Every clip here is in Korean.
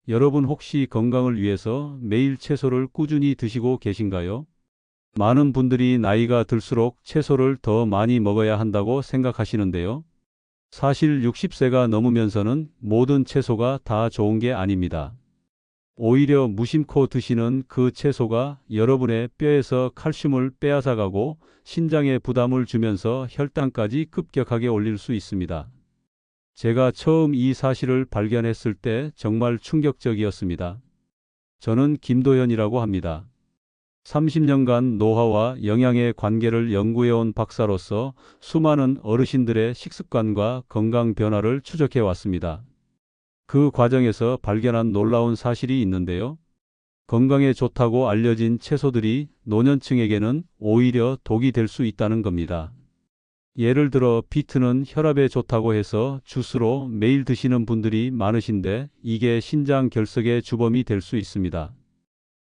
여러분 혹시 건강을 위해서 매일 채소를 꾸준히 드시고 계신가요? 많은 분들이 나이가 들수록 채소를 더 많이 먹어야 한다고 생각하시는데요. 사실 60세가 넘으면서는 모든 채소가 다 좋은 게 아닙니다. 오히려 무심코 드시는 그 채소가 여러분의 뼈에서 칼슘을 빼앗아가고 신장에 부담을 주면서 혈당까지 급격하게 올릴 수 있습니다. 제가 처음 이 사실을 발견했을 때 정말 충격적이었습니다. 저는 김도현이라고 합니다. 30년간 노화와 영양의 관계를 연구해온 박사로서 수많은 어르신들의 식습관과 건강 변화를 추적해 왔습니다. 그 과정에서 발견한 놀라운 사실이 있는데요. 건강에 좋다고 알려진 채소들이 노년층에게는 오히려 독이 될 수 있다는 겁니다. 예를 들어 비트는 혈압에 좋다고 해서 주스로 매일 드시는 분들이 많으신데 이게 신장 결석의 주범이 될 수 있습니다.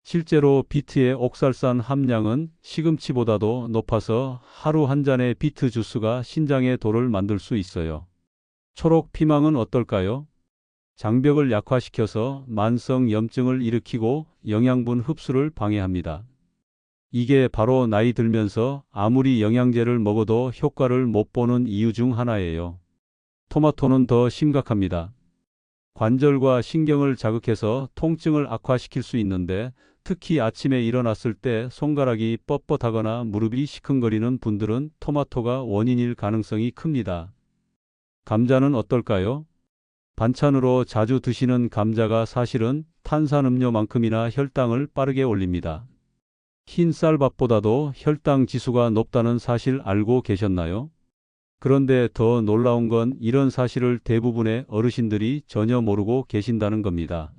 실제로 비트의 옥살산 함량은 시금치보다도 높아서 하루 한 잔의 비트 주스가 신장에 돌을 만들 수 있어요. 초록 피망은 어떨까요? 장벽을 약화시켜서 만성 염증을 일으키고 영양분 흡수를 방해합니다. 이게 바로 나이 들면서 아무리 영양제를 먹어도 효과를 못 보는 이유 중 하나예요. 토마토는 더 심각합니다. 관절과 신경을 자극해서 통증을 악화시킬 수 있는데 특히 아침에 일어났을 때 손가락이 뻣뻣하거나 무릎이 시큰거리는 분들은 토마토가 원인일 가능성이 큽니다. 감자는 어떨까요? 반찬으로 자주 드시는 감자가 사실은 탄산음료만큼이나 혈당을 빠르게 올립니다. 흰 쌀밥보다도 혈당 지수가 높다는 사실 알고 계셨나요? 그런데 더 놀라운 건 이런 사실을 대부분의 어르신들이 전혀 모르고 계신다는 겁니다.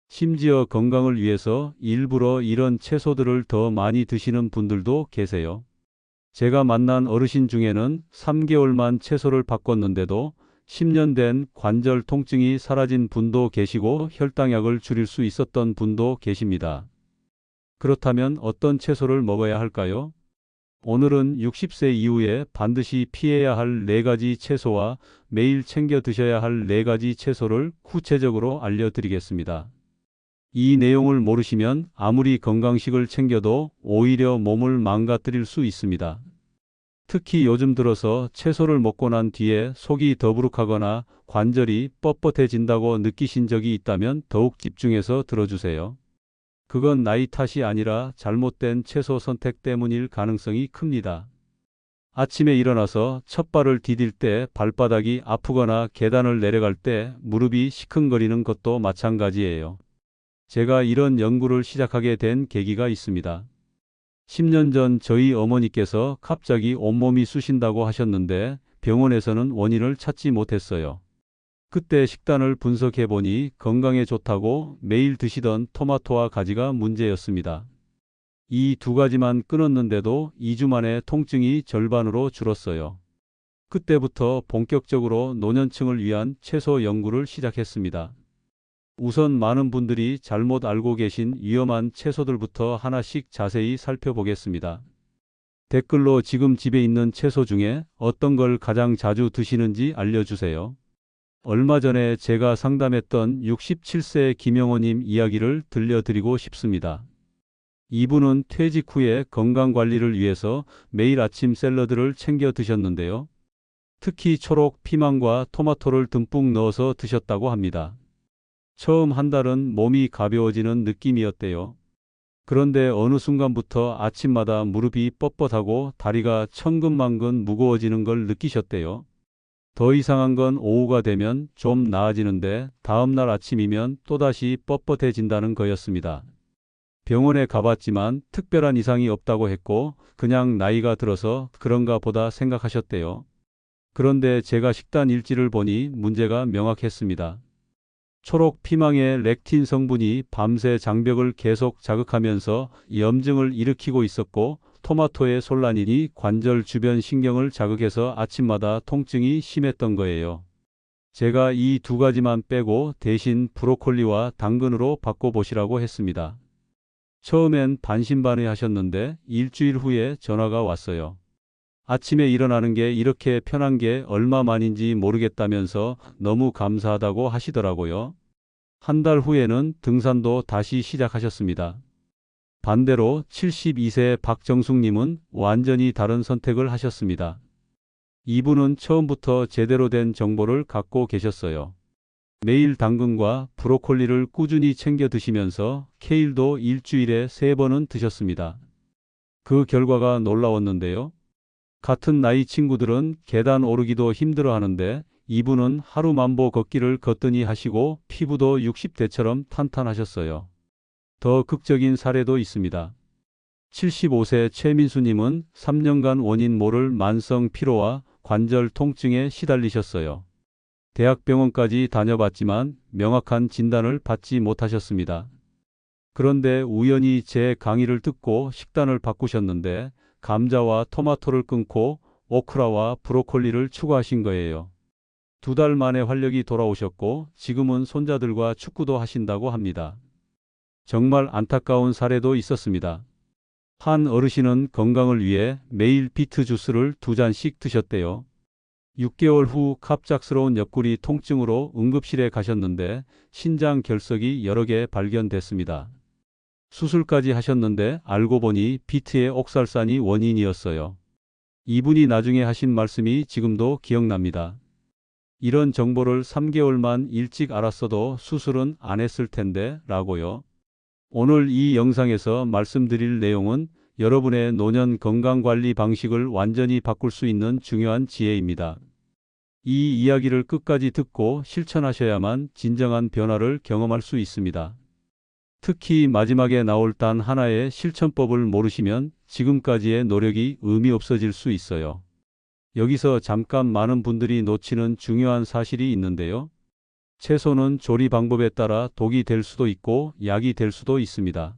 심지어 건강을 위해서 일부러 이런 채소들을 더 많이 드시는 분들도 계세요. 제가 만난 어르신 중에는 3개월만 채소를 바꿨는데도 10년 된 관절 통증이 사라진 분도 계시고 혈당약을 줄일 수 있었던 분도 계십니다. 그렇다면 어떤 채소를 먹어야 할까요? 오늘은 60세 이후에 반드시 피해야 할 4가지 채소와 매일 챙겨 드셔야 할 4가지 채소를 구체적으로 알려드리겠습니다. 이 내용을 모르시면 아무리 건강식을 챙겨도 오히려 몸을 망가뜨릴 수 있습니다. 특히 요즘 들어서 채소를 먹고 난 뒤에 속이 더부룩하거나 관절이 뻣뻣해진다고 느끼신 적이 있다면 더욱 집중해서 들어주세요. 그건 나이 탓이 아니라 잘못된 채소 선택 때문일 가능성이 큽니다. 아침에 일어나서 첫 발을 디딜 때 발바닥이 아프거나 계단을 내려갈 때 무릎이 시큰거리는 것도 마찬가지예요. 제가 이런 연구를 시작하게 된 계기가 있습니다. 10년 전 저희 어머니께서 갑자기 온몸이 쑤신다고 하셨는데 병원에서는 원인을 찾지 못했어요. 그때 식단을 분석해 보니 건강에 좋다고 매일 드시던 토마토와 가지가 문제였습니다. 이 2가지만 끊었는데도 2주 만에 통증이 절반으로 줄었어요. 그때부터 본격적으로 노년층을 위한 채소 연구를 시작했습니다. 우선 많은 분들이 잘못 알고 계신 위험한 채소들부터 하나씩 자세히 살펴보겠습니다. 댓글로 지금 집에 있는 채소 중에 어떤 걸 가장 자주 드시는지 알려주세요. 얼마 전에 제가 상담했던 67세 김영호님 이야기를 들려드리고 싶습니다. 이분은 퇴직 후에 건강관리를 위해서 매일 아침 샐러드를 챙겨 드셨는데요. 특히 초록 피망과 토마토를 듬뿍 넣어서 드셨다고 합니다. 처음 한 달은 몸이 가벼워지는 느낌이었대요. 그런데 어느 순간부터 아침마다 무릎이 뻣뻣하고 다리가 천근만근 무거워지는 걸 느끼셨대요. 더 이상한 건 오후가 되면 좀 나아지는데 다음날 아침이면 또다시 뻣뻣해진다는 거였습니다. 병원에 가봤지만 특별한 이상이 없다고 했고 그냥 나이가 들어서 그런가 보다 생각하셨대요. 그런데 제가 식단 일지를 보니 문제가 명확했습니다. 초록 피망의 렉틴 성분이 밤새 장벽을 계속 자극하면서 염증을 일으키고 있었고 토마토의 솔라닌이 관절 주변 신경을 자극해서 아침마다 통증이 심했던 거예요. 제가 이 2가지만 빼고 대신 브로콜리와 당근으로 바꿔보시라고 했습니다. 처음엔 반신반의하셨는데 일주일 후에 전화가 왔어요. 아침에 일어나는 게 이렇게 편한 게 얼마 만인지 모르겠다면서 너무 감사하다고 하시더라고요. 한 달 후에는 등산도 다시 시작하셨습니다. 반대로 72세 박정숙님은 완전히 다른 선택을 하셨습니다. 이분은 처음부터 제대로 된 정보를 갖고 계셨어요. 매일 당근과 브로콜리를 꾸준히 챙겨 드시면서 케일도 일주일에 3번은 드셨습니다. 그 결과가 놀라웠는데요. 같은 나이 친구들은 계단 오르기도 힘들어 하는데 이분은 하루 만보 걷기를 거뜬히 하시고 피부도 60대처럼 탄탄하셨어요. 더 극적인 사례도 있습니다. 75세 최민수님은 3년간 원인 모를 만성 피로와 관절 통증에 시달리셨어요. 대학병원까지 다녀봤지만 명확한 진단을 받지 못하셨습니다. 그런데 우연히 제 강의를 듣고 식단을 바꾸셨는데 감자와 토마토를 끊고 오크라와 브로콜리를 추가하신 거예요. 2달 만에 활력이 돌아오셨고 지금은 손자들과 축구도 하신다고 합니다. 정말 안타까운 사례도 있었습니다. 한 어르신은 건강을 위해 매일 비트 주스를 2잔씩 드셨대요. 6개월 후 갑작스러운 옆구리 통증으로 응급실에 가셨는데 신장 결석이 여러 개 발견됐습니다. 수술까지 하셨는데 알고 보니 비트의 옥살산이 원인이었어요. 이분이 나중에 하신 말씀이 지금도 기억납니다. 이런 정보를 3개월만 일찍 알았어도 수술은 안 했을 텐데 라고요. 오늘 이 영상에서 말씀드릴 내용은 여러분의 노년 건강관리 방식을 완전히 바꿀 수 있는 중요한 지혜입니다. 이 이야기를 끝까지 듣고 실천하셔야만 진정한 변화를 경험할 수 있습니다. 특히 마지막에 나올 단 하나의 실천법을 모르시면 지금까지의 노력이 의미 없어질 수 있어요. 여기서 잠깐 많은 분들이 놓치는 중요한 사실이 있는데요. 채소는 조리 방법에 따라 독이 될 수도 있고 약이 될 수도 있습니다.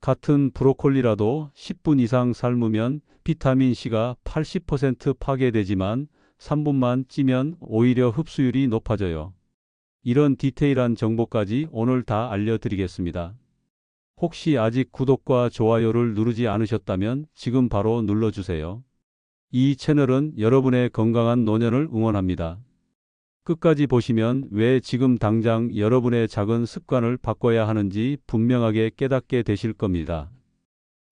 같은 브로콜리라도 10분 이상 삶으면 비타민C가 80% 파괴되지만 3분만 찌면 오히려 흡수율이 높아져요. 이런 디테일한 정보까지 오늘 다 알려드리겠습니다. 혹시 아직 구독과 좋아요를 누르지 않으셨다면 지금 바로 눌러주세요. 이 채널은 여러분의 건강한 노년을 응원합니다. 끝까지 보시면 왜 지금 당장 여러분의 작은 습관을 바꿔야 하는지 분명하게 깨닫게 되실 겁니다.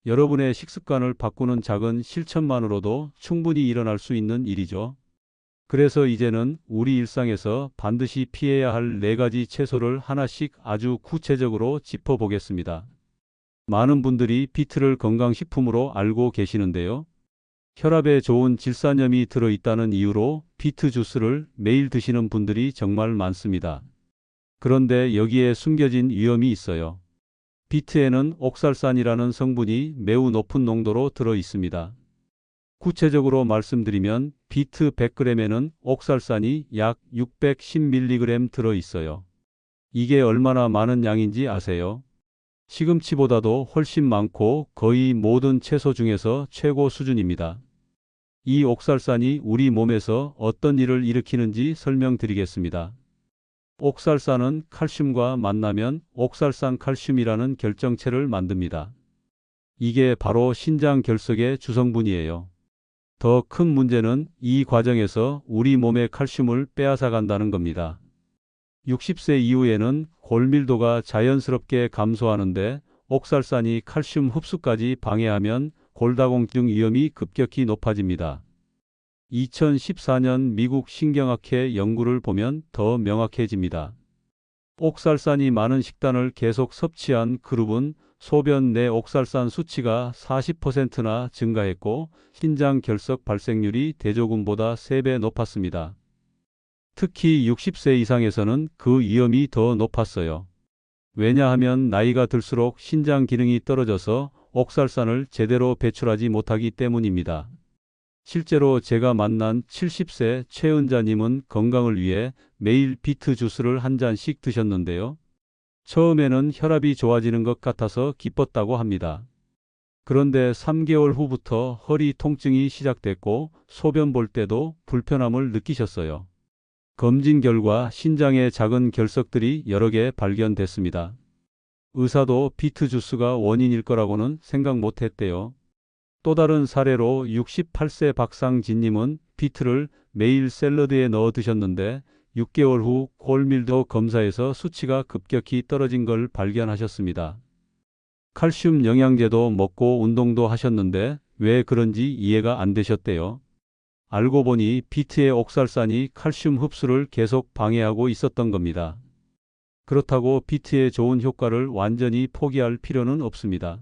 여러분의 식습관을 바꾸는 작은 실천만으로도 충분히 일어날 수 있는 일이죠. 그래서 이제는 우리 일상에서 반드시 피해야 할 4가지 채소를 하나씩 아주 구체적으로 짚어보겠습니다. 많은 분들이 비트를 건강식품으로 알고 계시는데요. 혈압에 좋은 질산염이 들어있다는 이유로 비트 주스를 매일 드시는 분들이 정말 많습니다. 그런데 여기에 숨겨진 위험이 있어요. 비트에는 옥살산이라는 성분이 매우 높은 농도로 들어 있습니다. 구체적으로 말씀드리면 비트 100g에는 옥살산이 약 610mg 들어 있어요. 이게 얼마나 많은 양인지 아세요? 시금치보다도 훨씬 많고 거의 모든 채소 중에서 최고 수준입니다. 이 옥살산이 우리 몸에서 어떤 일을 일으키는지 설명드리겠습니다. 옥살산은 칼슘과 만나면 옥살산 칼슘이라는 결정체를 만듭니다. 이게 바로 신장 결석의 주성분이에요. 더 큰 문제는 이 과정에서 우리 몸의 칼슘을 빼앗아 간다는 겁니다. 60세 이후에는 골밀도가 자연스럽게 감소하는데 옥살산이 칼슘 흡수까지 방해하면 골다공증 위험이 급격히 높아집니다. 2014년 미국 신경학회 연구를 보면 더 명확해집니다. 옥살산이 많은 식단을 계속 섭취한 그룹은 소변 내 옥살산 수치가 40%나 증가했고 신장 결석 발생률이 대조군보다 3배 높았습니다. 특히 60세 이상에서는 그 위험이 더 높았어요. 왜냐하면 나이가 들수록 신장 기능이 떨어져서 옥살산을 제대로 배출하지 못하기 때문입니다. 실제로 제가 만난 70세 최은자님은 건강을 위해 매일 비트 주스를 한 잔씩 드셨는데요. 처음에는 혈압이 좋아지는 것 같아서 기뻤다고 합니다. 그런데 3개월 후부터 허리 통증이 시작됐고 소변 볼 때도 불편함을 느끼셨어요. 검진 결과 신장에 작은 결석들이 여러 개 발견됐습니다. 의사도 비트 주스가 원인일 거라고는 생각 못했대요. 또 다른 사례로 68세 박상진님은 비트를 매일 샐러드에 넣어 드셨는데 6개월 후 콜밀도 검사에서 수치가 급격히 떨어진 걸 발견하셨습니다. 칼슘 영양제도 먹고 운동도 하셨는데 왜 그런지 이해가 안 되셨대요. 알고 보니 비트의 옥살산이 칼슘 흡수를 계속 방해하고 있었던 겁니다. 그렇다고 비트의 좋은 효과를 완전히 포기할 필요는 없습니다.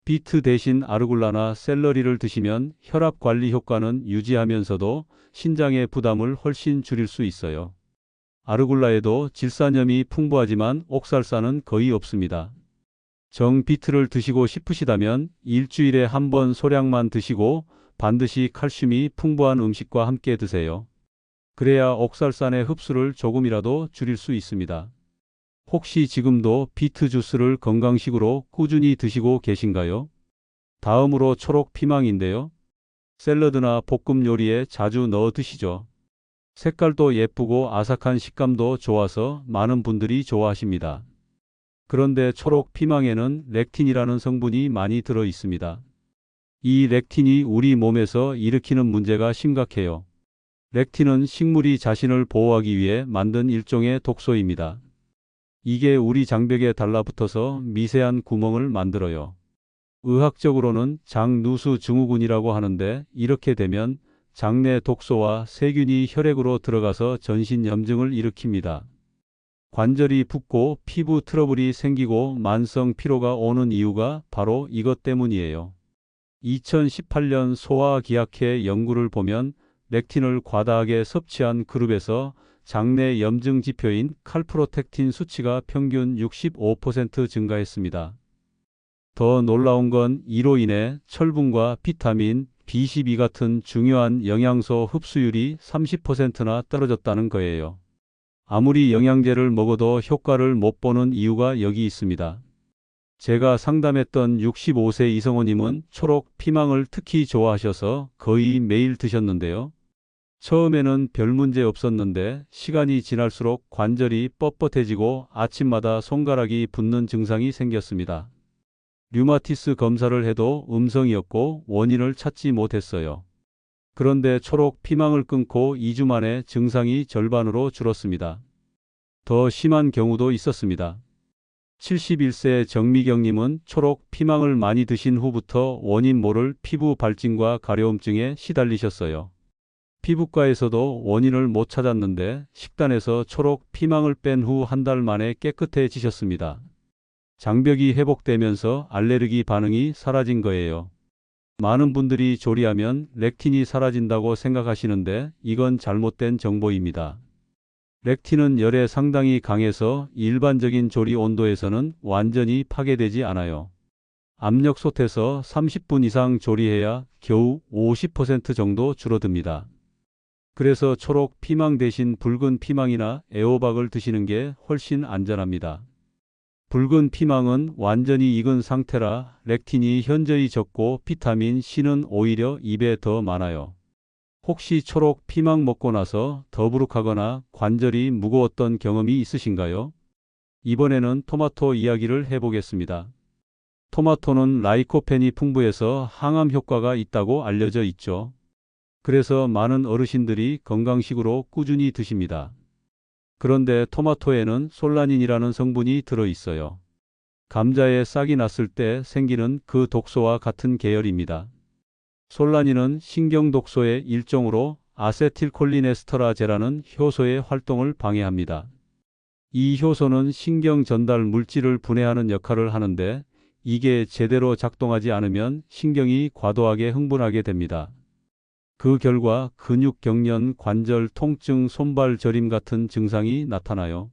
비트 대신 아르굴라나 샐러리를 드시면 혈압 관리 효과는 유지하면서도 신장의 부담을 훨씬 줄일 수 있어요. 아르굴라에도 질산염이 풍부하지만 옥살산은 거의 없습니다. 정 비트를 드시고 싶으시다면 일주일에 한 번 소량만 드시고 반드시 칼슘이 풍부한 음식과 함께 드세요. 그래야 옥살산의 흡수를 조금이라도 줄일 수 있습니다. 혹시 지금도 비트 주스를 건강식으로 꾸준히 드시고 계신가요? 다음으로 초록 피망인데요. 샐러드나 볶음 요리에 자주 넣어 드시죠. 색깔도 예쁘고 아삭한 식감도 좋아서 많은 분들이 좋아하십니다. 그런데 초록 피망에는 렉틴이라는 성분이 많이 들어 있습니다. 이 렉틴이 우리 몸에서 일으키는 문제가 심각해요. 렉틴은 식물이 자신을 보호하기 위해 만든 일종의 독소입니다. 이게 우리 장벽에 달라붙어서 미세한 구멍을 만들어요. 의학적으로는 장누수 증후군이라고 하는데 이렇게 되면 장내 독소와 세균이 혈액으로 들어가서 전신 염증을 일으킵니다. 관절이 붓고 피부 트러블이 생기고 만성 피로가 오는 이유가 바로 이것 때문이에요. 2018년 소아기학회 연구를 보면 렉틴을 과다하게 섭취한 그룹에서 장내 염증 지표인 칼프로텍틴 수치가 평균 65% 증가했습니다. 더 놀라운 건 이로 인해 철분과 비타민, B12 같은 중요한 영양소 흡수율이 30%나 떨어졌다는 거예요. 아무리 영양제를 먹어도 효과를 못 보는 이유가 여기 있습니다. 제가 상담했던 65세 이성호님은 초록 피망을 특히 좋아하셔서 거의 매일 드셨는데요. 처음에는 별 문제 없었는데 시간이 지날수록 관절이 뻣뻣해지고 아침마다 손가락이 붓는 증상이 생겼습니다. 류마티스 검사를 해도 음성이었고 원인을 찾지 못했어요. 그런데 초록 피망을 끊고 2주 만에 증상이 절반으로 줄었습니다. 더 심한 경우도 있었습니다. 71세 정미경님은 초록 피망을 많이 드신 후부터 원인 모를 피부 발진과 가려움증에 시달리셨어요. 피부과에서도 원인을 못 찾았는데 식단에서 초록 피망을 뺀 후 한 달 만에 깨끗해지셨습니다. 장벽이 회복되면서 알레르기 반응이 사라진 거예요. 많은 분들이 조리하면 렉틴이 사라진다고 생각하시는데 이건 잘못된 정보입니다. 렉틴은 열에 상당히 강해서 일반적인 조리 온도에서는 완전히 파괴되지 않아요. 압력솥에서 30분 이상 조리해야 겨우 50% 정도 줄어듭니다. 그래서 초록 피망 대신 붉은 피망이나 애호박을 드시는 게 훨씬 안전합니다. 붉은 피망은 완전히 익은 상태라 렉틴이 현저히 적고 비타민 C는 오히려 입에 더 많아요. 혹시 초록 피망 먹고 나서 더부룩하거나 관절이 무거웠던 경험이 있으신가요? 이번에는 토마토 이야기를 해보겠습니다. 토마토는 라이코펜이 풍부해서 항암 효과가 있다고 알려져 있죠. 그래서 많은 어르신들이 건강식으로 꾸준히 드십니다. 그런데 토마토에는 솔라닌이라는 성분이 들어있어요. 감자에 싹이 났을 때 생기는 그 독소와 같은 계열입니다. 솔라닌은 신경독소의 일종으로 아세틸콜린에스터라제라는 효소의 활동을 방해합니다. 이 효소는 신경 전달 물질을 분해하는 역할을 하는데 이게 제대로 작동하지 않으면 신경이 과도하게 흥분하게 됩니다. 그 결과 근육 경련, 관절 통증, 손발 저림 같은 증상이 나타나요.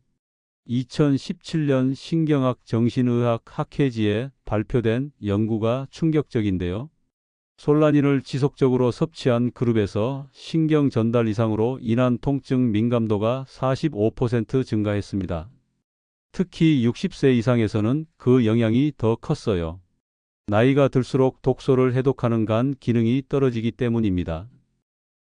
2017년 신경학 정신의학 학회지에 발표된 연구가 충격적인데요. 솔라닌을 지속적으로 섭취한 그룹에서 신경 전달 이상으로 인한 통증 민감도가 45% 증가했습니다. 특히 60세 이상에서는 그 영향이 더 컸어요. 나이가 들수록 독소를 해독하는 간 기능이 떨어지기 때문입니다.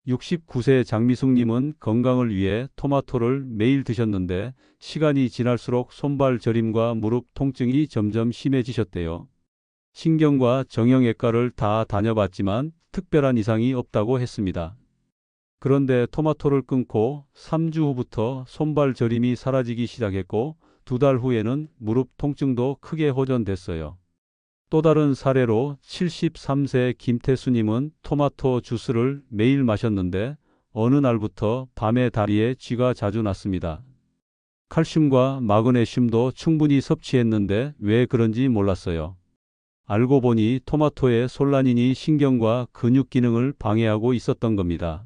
69세 장미숙님은 건강을 위해 토마토를 매일 드셨는데 시간이 지날수록 손발 저림과 무릎 통증이 점점 심해지셨대요. 신경과 정형외과를 다 다녀봤지만 특별한 이상이 없다고 했습니다. 그런데 토마토를 끊고 3주 후부터 손발 저림이 사라지기 시작했고 2달 후에는 무릎 통증도 크게 호전됐어요. 또 다른 사례로 73세 김태수님은 토마토 주스를 매일 마셨는데 어느 날부터 밤에 다리에 쥐가 자주 났습니다. 칼슘과 마그네슘도 충분히 섭취했는데 왜 그런지 몰랐어요. 알고 보니 토마토의 솔라닌이 신경과 근육 기능을 방해하고 있었던 겁니다.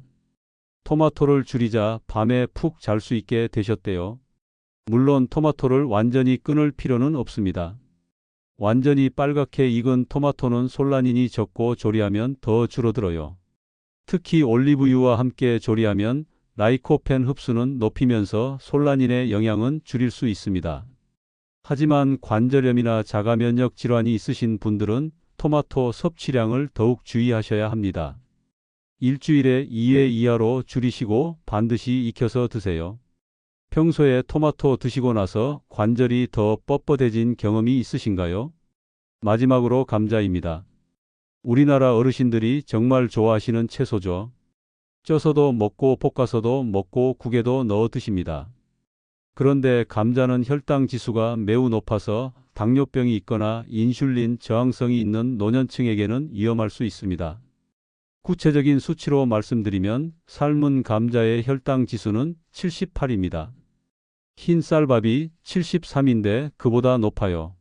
토마토를 줄이자 밤에 푹 잘 수 있게 되셨대요. 물론 토마토를 완전히 끊을 필요는 없습니다. 완전히 빨갛게 익은 토마토는 솔라닌이 적고 조리하면 더 줄어들어요. 특히 올리브유와 함께 조리하면 라이코펜 흡수는 높이면서 솔라닌의 영향은 줄일 수 있습니다. 하지만 관절염이나 자가면역 질환이 있으신 분들은 토마토 섭취량을 더욱 주의하셔야 합니다. 일주일에 2회 이하로 줄이시고 반드시 익혀서 드세요. 평소에 토마토 드시고 나서 관절이 더 뻣뻣해진 경험이 있으신가요? 마지막으로 감자입니다. 우리나라 어르신들이 정말 좋아하시는 채소죠. 쪄서도 먹고 볶아서도 먹고 국에도 넣어 드십니다. 그런데 감자는 혈당 지수가 매우 높아서 당뇨병이 있거나 인슐린 저항성이 있는 노년층에게는 위험할 수 있습니다. 구체적인 수치로 말씀드리면 삶은 감자의 혈당 지수는 78입니다. 흰 쌀밥이 73인데 그보다 높아요.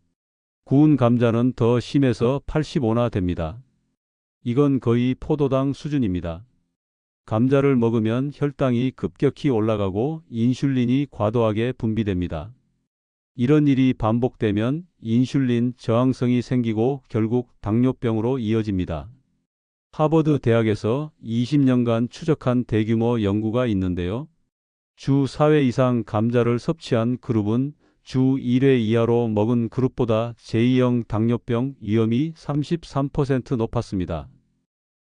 구운 감자는 더 심해서 85나 됩니다. 이건 거의 포도당 수준입니다. 감자를 먹으면 혈당이 급격히 올라가고 인슐린이 과도하게 분비됩니다. 이런 일이 반복되면 인슐린 저항성이 생기고 결국 당뇨병으로 이어집니다. 하버드 대학에서 20년간 추적한 대규모 연구가 있는데요. 주 4회 이상 감자를 섭취한 그룹은 주 1회 이하로 먹은 그룹보다 제2형 당뇨병 위험이 33% 높았습니다.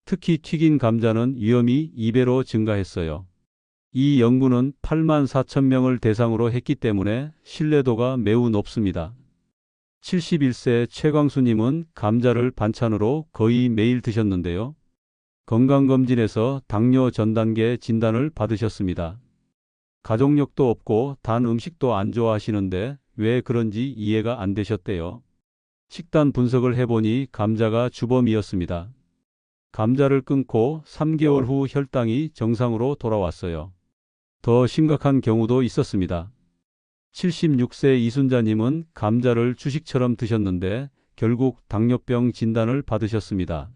특히 튀긴 감자는 위험이 2배로 증가했어요. 이 연구는 8만 4천 명을 대상으로 했기 때문에 신뢰도가 매우 높습니다. 71세 최광수님은 감자를 반찬으로 거의 매일 드셨는데요. 건강검진에서 당뇨 전 단계 진단을 받으셨습니다. 가족력도 없고 단 음식도 안 좋아하시는데 왜 그런지 이해가 안 되셨대요. 식단 분석을 해보니 감자가 주범이었습니다. 감자를 끊고 3개월 후 혈당이 정상으로 돌아왔어요. 더 심각한 경우도 있었습니다. 76세 이순자님은 감자를 주식처럼 드셨는데 결국 당뇨병 진단을 받으셨습니다.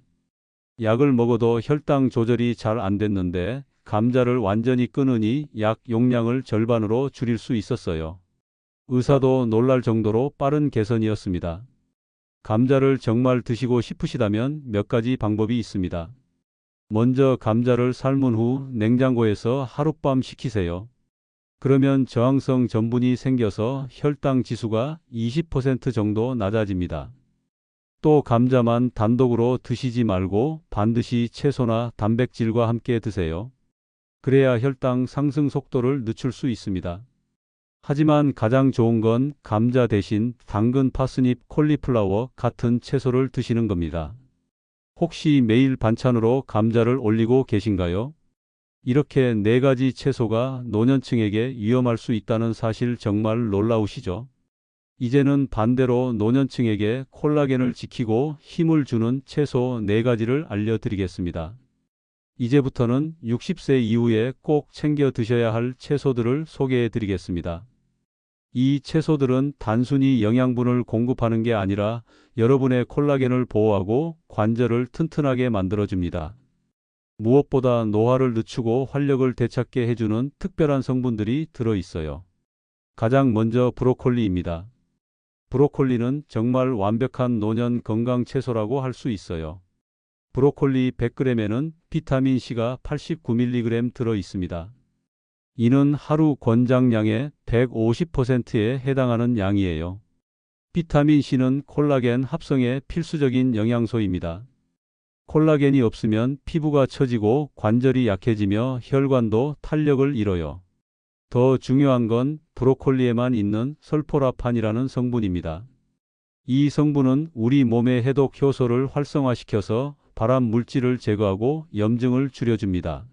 약을 먹어도 혈당 조절이 잘 안 됐는데 감자를 완전히 끊으니 약 용량을 절반으로 줄일 수 있었어요. 의사도 놀랄 정도로 빠른 개선이었습니다. 감자를 정말 드시고 싶으시다면 몇 가지 방법이 있습니다. 먼저 감자를 삶은 후 냉장고에서 하룻밤 식히세요. 그러면 저항성 전분이 생겨서 혈당 지수가 20% 정도 낮아집니다. 또 감자만 단독으로 드시지 말고 반드시 채소나 단백질과 함께 드세요. 그래야 혈당 상승 속도를 늦출 수 있습니다. 하지만 가장 좋은 건 감자 대신 당근, 파스닙, 콜리플라워 같은 채소를 드시는 겁니다. 혹시 매일 반찬으로 감자를 올리고 계신가요? 이렇게 4가지 채소가 노년층에게 위험할 수 있다는 사실 정말 놀라우시죠? 이제는 반대로 노년층에게 콜라겐을 지키고 힘을 주는 채소 4가지를 알려드리겠습니다. 이제부터는 60세 이후에 꼭 챙겨 드셔야 할 채소들을 소개해 드리겠습니다. 이 채소들은 단순히 영양분을 공급하는 게 아니라 여러분의 콜라겐을 보호하고 관절을 튼튼하게 만들어줍니다. 무엇보다 노화를 늦추고 활력을 되찾게 해주는 특별한 성분들이 들어있어요. 가장 먼저 브로콜리입니다. 브로콜리는 정말 완벽한 노년 건강 채소라고 할 수 있어요. 브로콜리 100g에는 비타민C가 89mg 들어 있습니다. 이는 하루 권장량의 150%에 해당하는 양이에요. 비타민C는 콜라겐 합성에 필수적인 영양소입니다. 콜라겐이 없으면 피부가 처지고 관절이 약해지며 혈관도 탄력을 잃어요. 더 중요한 건 브로콜리에만 있는 설포라판이라는 성분입니다. 이 성분은 우리 몸의 해독 효소를 활성화시켜서 발암 물질을 제거하고 염증을 줄여줍니다.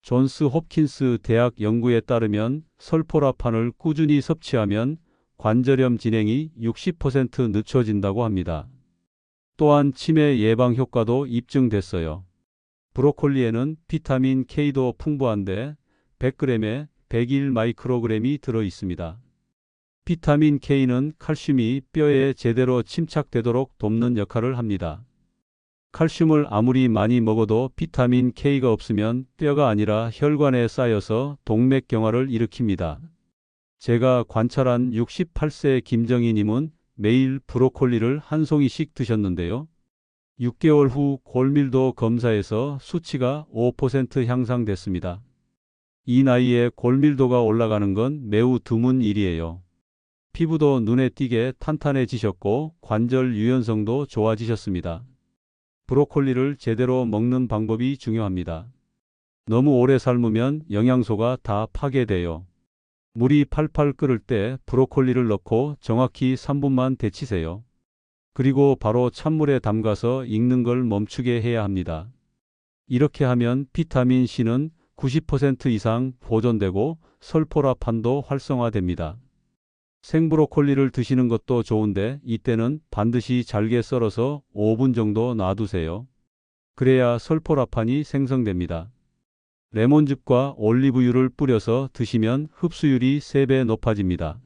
존스 홉킨스 대학 연구에 따르면 설포라판을 꾸준히 섭취하면 관절염 진행이 60% 늦춰진다고 합니다. 또한 치매 예방 효과도 입증됐어요. 브로콜리에는 비타민 K도 풍부한데 100g에 101 마이크로그램이 들어 있습니다. 비타민 K는 칼슘이 뼈에 제대로 침착되도록 돕는 역할을 합니다. 칼슘을 아무리 많이 먹어도 비타민 K가 없으면 뼈가 아니라 혈관에 쌓여서 동맥경화를 일으킵니다. 제가 관찰한 68세 김정희님은 매일 브로콜리를 한 송이씩 드셨는데요. 6개월 후 골밀도 검사에서 수치가 5% 향상됐습니다. 이 나이에 골밀도가 올라가는 건 매우 드문 일이에요. 피부도 눈에 띄게 탄탄해지셨고 관절 유연성도 좋아지셨습니다. 브로콜리를 제대로 먹는 방법이 중요합니다. 너무 오래 삶으면 영양소가 다 파괴돼요. 물이 팔팔 끓을 때 브로콜리를 넣고 정확히 3분만 데치세요. 그리고 바로 찬물에 담가서 익는 걸 멈추게 해야 합니다. 이렇게 하면 비타민 C는 90% 이상 보존되고 설포라판도 활성화됩니다. 생브로콜리를 드시는 것도 좋은데 이때는 반드시 잘게 썰어서 5분 정도 놔두세요. 그래야 설포라판이 생성됩니다. 레몬즙과 올리브유를 뿌려서 드시면 흡수율이 3배 높아집니다.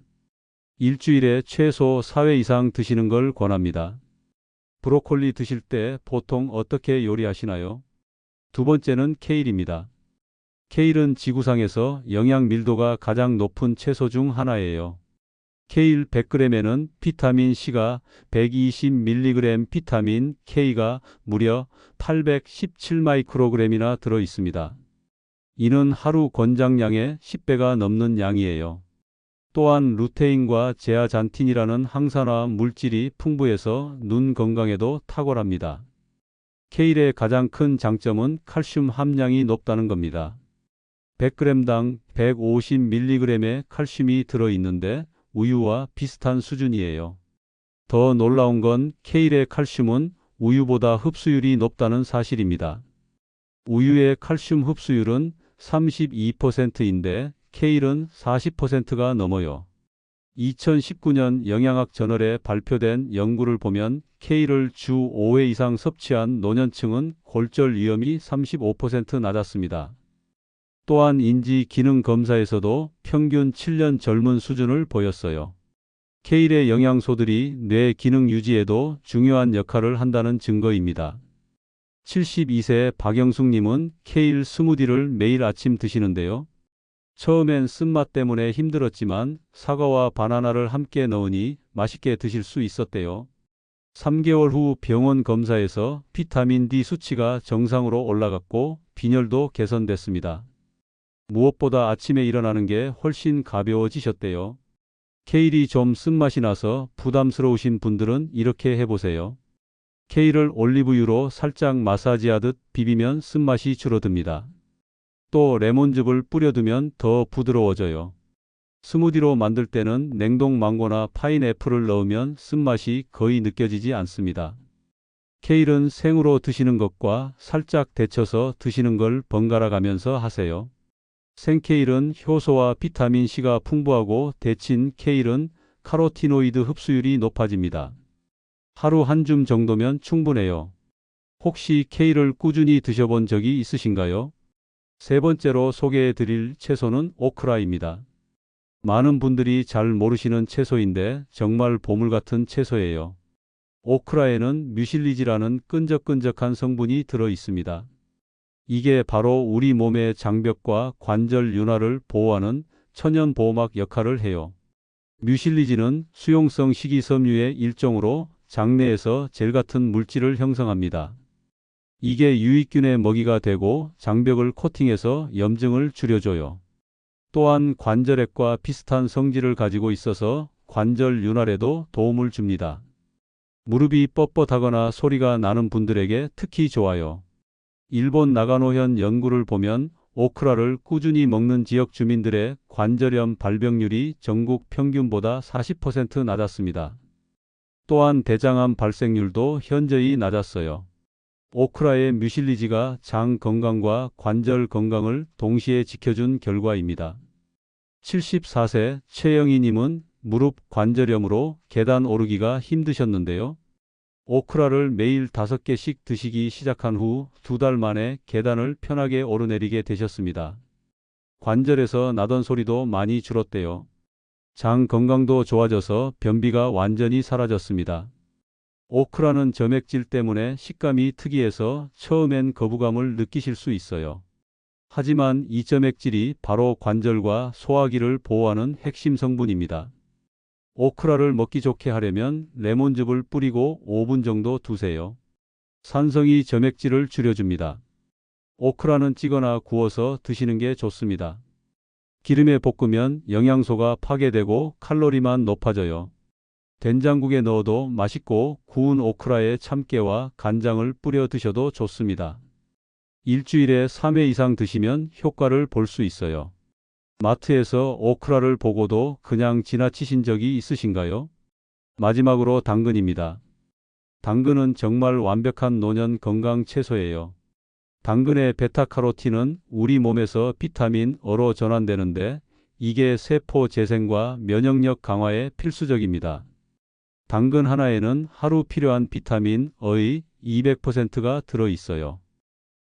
일주일에 최소 4회 이상 드시는 걸 권합니다. 브로콜리 드실 때 보통 어떻게 요리하시나요? 두 번째는 케일입니다. 케일은 지구상에서 영양 밀도가 가장 높은 채소 중 하나예요. 케일 100g에는 비타민 C가 120mg, 비타민 K가 무려 817마이크로그램이나 들어 있습니다. 이는 하루 권장량의 10배가 넘는 양이에요. 또한 루테인과 제아잔틴이라는 항산화 물질이 풍부해서 눈 건강에도 탁월합니다. 케일의 가장 큰 장점은 칼슘 함량이 높다는 겁니다. 100g당 150mg의 칼슘이 들어 있는데 우유와 비슷한 수준이에요. 더 놀라운 건 케일의 칼슘은 우유보다 흡수율이 높다는 사실입니다. 우유의 칼슘 흡수율은 32%인데 케일은 40%가 넘어요. 2019년 영양학 저널에 발표된 연구를 보면 케일을 주 5회 이상 섭취한 노년층은 골절 위험이 35% 낮았습니다. 또한 인지 기능 검사에서도 평균 7년 젊은 수준을 보였어요. 케일의 영양소들이 뇌 기능 유지에도 중요한 역할을 한다는 증거입니다. 72세 박영숙님은 케일 스무디를 매일 아침 드시는데요. 처음엔 쓴맛 때문에 힘들었지만 사과와 바나나를 함께 넣으니 맛있게 드실 수 있었대요. 3개월 후 병원 검사에서 비타민 D 수치가 정상으로 올라갔고 빈혈도 개선됐습니다. 무엇보다 아침에 일어나는 게 훨씬 가벼워지셨대요. 케일이 좀 쓴맛이 나서 부담스러우신 분들은 이렇게 해보세요. 케일을 올리브유로 살짝 마사지하듯 비비면 쓴맛이 줄어듭니다. 또 레몬즙을 뿌려두면 더 부드러워져요. 스무디로 만들 때는 냉동 망고나 파인애플을 넣으면 쓴맛이 거의 느껴지지 않습니다. 케일은 생으로 드시는 것과 살짝 데쳐서 드시는 걸 번갈아 가면서 하세요. 생케일은 효소와 비타민 C가 풍부하고 데친 케일은 카로티노이드 흡수율이 높아집니다. 하루 한 줌 정도면 충분해요. 혹시 케일을 꾸준히 드셔본 적이 있으신가요? 세 번째로 소개해 드릴 채소는 오크라입니다. 많은 분들이 잘 모르시는 채소인데 정말 보물 같은 채소예요. 오크라에는 뮤실리지라는 끈적끈적한 성분이 들어 있습니다. 이게 바로 우리 몸의 장벽과 관절 윤활을 보호하는 천연 보호막 역할을 해요. 뮤실리지는 수용성 식이섬유의 일종으로 장내에서 젤 같은 물질을 형성합니다. 이게 유익균의 먹이가 되고 장벽을 코팅해서 염증을 줄여줘요. 또한 관절액과 비슷한 성질을 가지고 있어서 관절 윤활에도 도움을 줍니다. 무릎이 뻣뻣하거나 소리가 나는 분들에게 특히 좋아요. 일본 나가노현 연구를 보면 오크라를 꾸준히 먹는 지역 주민들의 관절염 발병률이 전국 평균보다 40% 낮았습니다. 또한 대장암 발생률도 현저히 낮았어요. 오크라의 뮤실리지가 장 건강과 관절 건강을 동시에 지켜준 결과입니다. 74세 최영희님은 무릎 관절염으로 계단 오르기가 힘드셨는데요. 오크라를 매일 5개씩 드시기 시작한 후 2달 만에 계단을 편하게 오르내리게 되셨습니다. 관절에서 나던 소리도 많이 줄었대요. 장 건강도 좋아져서 변비가 완전히 사라졌습니다. 오크라는 점액질 때문에 식감이 특이해서 처음엔 거부감을 느끼실 수 있어요. 하지만 이 점액질이 바로 관절과 소화기를 보호하는 핵심 성분입니다. 오크라를 먹기 좋게 하려면 레몬즙을 뿌리고 5분 정도 두세요. 산성이 점액질을 줄여줍니다. 오크라는 찌거나 구워서 드시는 게 좋습니다. 기름에 볶으면 영양소가 파괴되고 칼로리만 높아져요. 된장국에 넣어도 맛있고 구운 오크라에 참깨와 간장을 뿌려 드셔도 좋습니다. 일주일에 3회 이상 드시면 효과를 볼 수 있어요. 마트에서 오크라를 보고도 그냥 지나치신 적이 있으신가요? 마지막으로 당근입니다. 당근은 정말 완벽한 노년 건강 채소예요. 당근의 베타카로틴은 우리 몸에서 비타민 어로 전환되는데 이게 세포 재생과 면역력 강화에 필수적입니다. 당근 하나에는 하루 필요한 비타민 어의 200%가 들어있어요.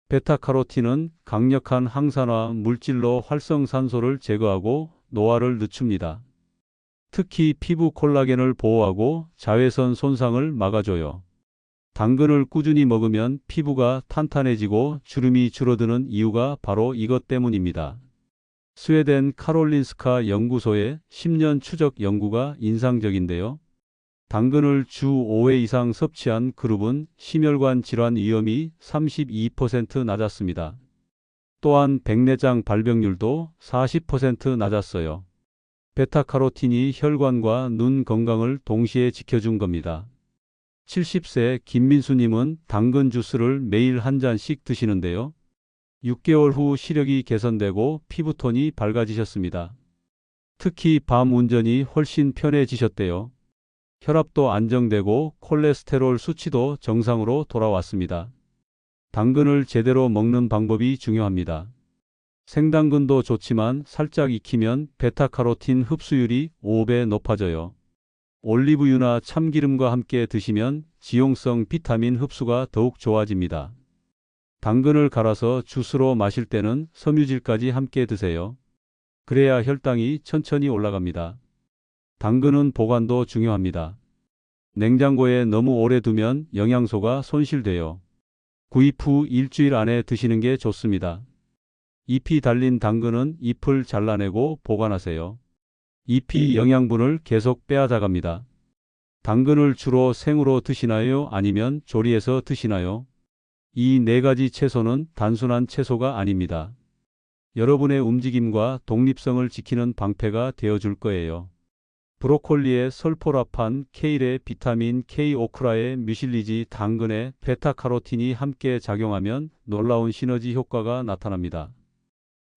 베타카로틴은 강력한 항산화 물질로 활성산소를 제거하고 노화를 늦춥니다. 특히 피부 콜라겐을 보호하고 자외선 손상을 막아줘요. 당근을 꾸준히 먹으면 피부가 탄탄해지고 주름이 줄어드는 이유가 바로 이것 때문입니다. 스웨덴 카롤린스카 연구소의 10년 추적 연구가 인상적인데요. 당근을 주 5회 이상 섭취한 그룹은 심혈관 질환 위험이 32% 낮았습니다. 또한 백내장 발병률도 40% 낮았어요. 베타카로틴이 혈관과 눈 건강을 동시에 지켜준 겁니다. 70세 김민수님은 당근 주스를 매일 한 잔씩 드시는데요. 6개월 후 시력이 개선되고 피부톤이 밝아지셨습니다. 특히 밤 운전이 훨씬 편해지셨대요. 혈압도 안정되고 콜레스테롤 수치도 정상으로 돌아왔습니다. 당근을 제대로 먹는 방법이 중요합니다. 생당근도 좋지만 살짝 익히면 베타카로틴 흡수율이 5배 높아져요. 올리브유나 참기름과 함께 드시면 지용성 비타민 흡수가 더욱 좋아집니다. 당근을 갈아서 주스로 마실 때는 섬유질까지 함께 드세요. 그래야 혈당이 천천히 올라갑니다. 당근은 보관도 중요합니다. 냉장고에 너무 오래 두면 영양소가 손실돼요. 구입 후 일주일 안에 드시는 게 좋습니다. 잎이 달린 당근은 잎을 잘라내고 보관하세요. 잎이 영양분을 계속 빼앗아갑니다. 당근을 주로 생으로 드시나요? 아니면 조리해서 드시나요? 이 4가지 채소는 단순한 채소가 아닙니다. 여러분의 움직임과 독립성을 지키는 방패가 되어줄 거예요. 브로콜리의 설포라판, 케일의 비타민 K, 오크라의 뮤실리지, 당근의 베타카로틴이 함께 작용하면 놀라운 시너지 효과가 나타납니다.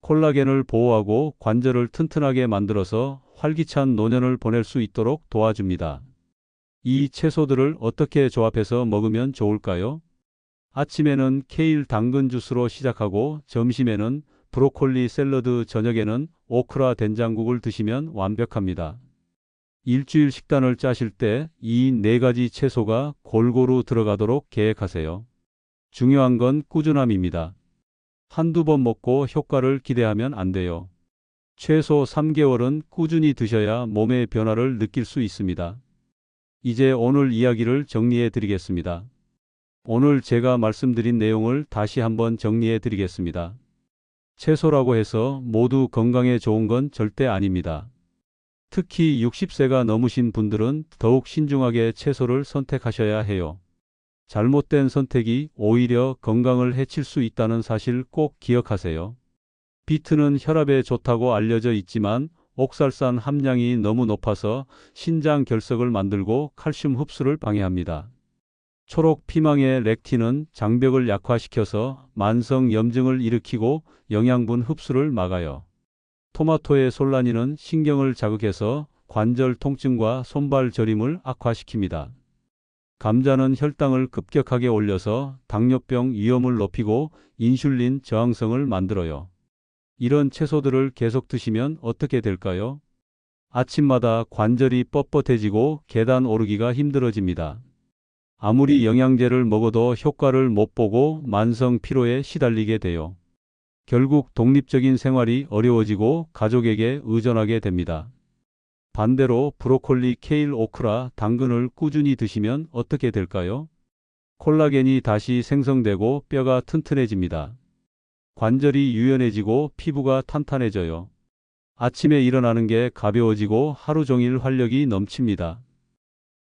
콜라겐을 보호하고 관절을 튼튼하게 만들어서 활기찬 노년을 보낼 수 있도록 도와줍니다. 이 채소들을 어떻게 조합해서 먹으면 좋을까요? 아침에는 케일 당근 주스로 시작하고 점심에는 브로콜리 샐러드, 저녁에는 오크라 된장국을 드시면 완벽합니다. 일주일 식단을 짜실 때 이 4가지 채소가 골고루 들어가도록 계획하세요. 중요한 건 꾸준함입니다. 한두 번 먹고 효과를 기대하면 안 돼요. 최소 3개월은 꾸준히 드셔야 몸의 변화를 느낄 수 있습니다. 이제 오늘 이야기를 정리해 드리겠습니다. 오늘 제가 말씀드린 내용을 다시 한번 정리해 드리겠습니다. 채소라고 해서 모두 건강에 좋은 건 절대 아닙니다. 특히 60세가 넘으신 분들은 더욱 신중하게 채소를 선택하셔야 해요. 잘못된 선택이 오히려 건강을 해칠 수 있다는 사실 꼭 기억하세요. 비트는 혈압에 좋다고 알려져 있지만 옥살산 함량이 너무 높아서 신장 결석을 만들고 칼슘 흡수를 방해합니다. 초록 피망의 렉틴은 장벽을 약화시켜서 만성 염증을 일으키고 영양분 흡수를 막아요. 토마토의 솔라닌은 신경을 자극해서 관절 통증과 손발 저림을 악화시킵니다. 감자는 혈당을 급격하게 올려서 당뇨병 위험을 높이고 인슐린 저항성을 만들어요. 이런 채소들을 계속 드시면 어떻게 될까요? 아침마다 관절이 뻣뻣해지고 계단 오르기가 힘들어집니다. 아무리 영양제를 먹어도 효과를 못 보고 만성 피로에 시달리게 돼요. 결국 독립적인 생활이 어려워지고 가족에게 의존하게 됩니다. 반대로 브로콜리, 케일, 오크라, 당근을 꾸준히 드시면 어떻게 될까요? 콜라겐이 다시 생성되고 뼈가 튼튼해집니다. 관절이 유연해지고 피부가 탄탄해져요. 아침에 일어나는 게 가벼워지고 하루 종일 활력이 넘칩니다.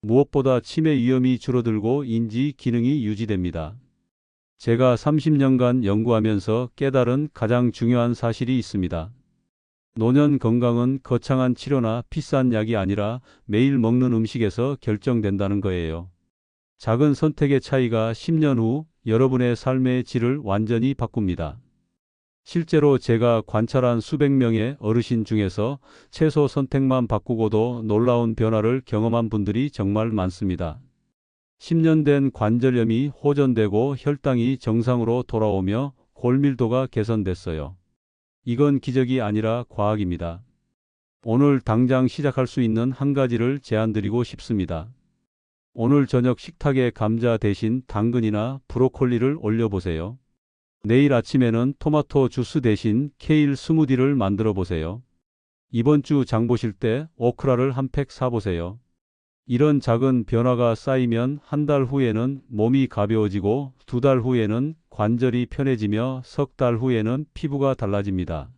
무엇보다 치매 위험이 줄어들고 인지 기능이 유지됩니다. 제가 30년간 연구하면서 깨달은 가장 중요한 사실이 있습니다. 노년 건강은 거창한 치료나 비싼 약이 아니라 매일 먹는 음식에서 결정된다는 거예요. 작은 선택의 차이가 10년 후 여러분의 삶의 질을 완전히 바꿉니다. 실제로 제가 관찰한 수백 명의 어르신 중에서 채소 선택만 바꾸고도 놀라운 변화를 경험한 분들이 정말 많습니다. 10년 된 관절염이 호전되고 혈당이 정상으로 돌아오며 골밀도가 개선됐어요. 이건 기적이 아니라 과학입니다. 오늘 당장 시작할 수 있는 한 가지를 제안드리고 싶습니다. 오늘 저녁 식탁에 감자 대신 당근이나 브로콜리를 올려보세요. 내일 아침에는 토마토 주스 대신 케일 스무디를 만들어 보세요. 이번 주 장 보실 때 오크라를 한 팩 사보세요. 이런 작은 변화가 쌓이면 한 달 후에는 몸이 가벼워지고 2달 후에는 관절이 편해지며 3달 후에는 피부가 달라집니다.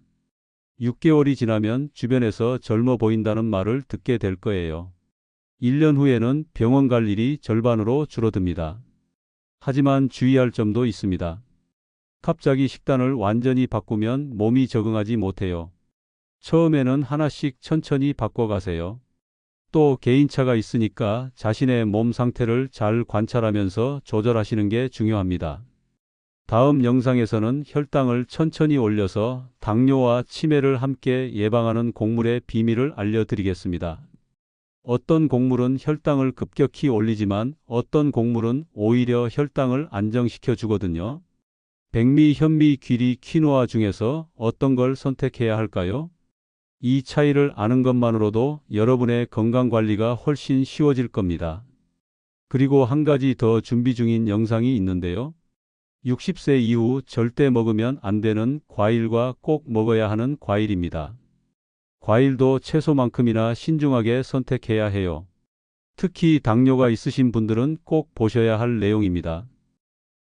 6개월이 지나면 주변에서 젊어 보인다는 말을 듣게 될 거예요. 1년 후에는 병원 갈 일이 절반으로 줄어듭니다. 하지만 주의할 점도 있습니다. 갑자기 식단을 완전히 바꾸면 몸이 적응하지 못해요. 처음에는 하나씩 천천히 바꿔가세요. 또 개인차가 있으니까 자신의 몸 상태를 잘 관찰하면서 조절하시는 게 중요합니다. 다음 영상에서는 혈당을 천천히 올려서 당뇨와 치매를 함께 예방하는 곡물의 비밀을 알려드리겠습니다. 어떤 곡물은 혈당을 급격히 올리지만 어떤 곡물은 오히려 혈당을 안정시켜 주거든요. 백미, 현미, 귀리, 퀴노아 중에서 어떤 걸 선택해야 할까요? 이 차이를 아는 것만으로도 여러분의 건강 관리가 훨씬 쉬워질 겁니다. 그리고 한 가지 더 준비 중인 영상이 있는데요. 60세 이후 절대 먹으면 안 되는 과일과 꼭 먹어야 하는 과일입니다. 과일도 채소만큼이나 신중하게 선택해야 해요. 특히 당뇨가 있으신 분들은 꼭 보셔야 할 내용입니다.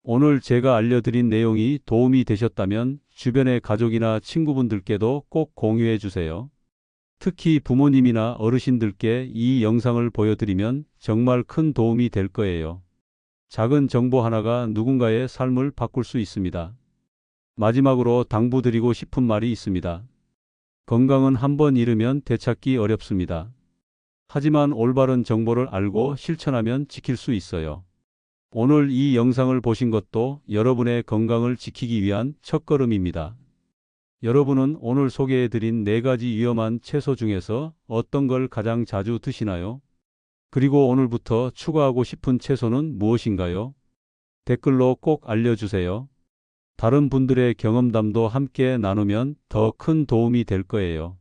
오늘 제가 알려드린 내용이 도움이 되셨다면 주변의 가족이나 친구분들께도 꼭 공유해 주세요. 특히 부모님이나 어르신들께 이 영상을 보여드리면 정말 큰 도움이 될 거예요. 작은 정보 하나가 누군가의 삶을 바꿀 수 있습니다. 마지막으로 당부드리고 싶은 말이 있습니다. 건강은 한번 잃으면 되찾기 어렵습니다. 하지만 올바른 정보를 알고 실천하면 지킬 수 있어요. 오늘 이 영상을 보신 것도 여러분의 건강을 지키기 위한 첫걸음입니다. 여러분은 오늘 소개해드린 4가지 위험한 채소 중에서 어떤 걸 가장 자주 드시나요? 그리고 오늘부터 추가하고 싶은 채소는 무엇인가요? 댓글로 꼭 알려주세요. 다른 분들의 경험담도 함께 나누면 더 큰 도움이 될 거예요.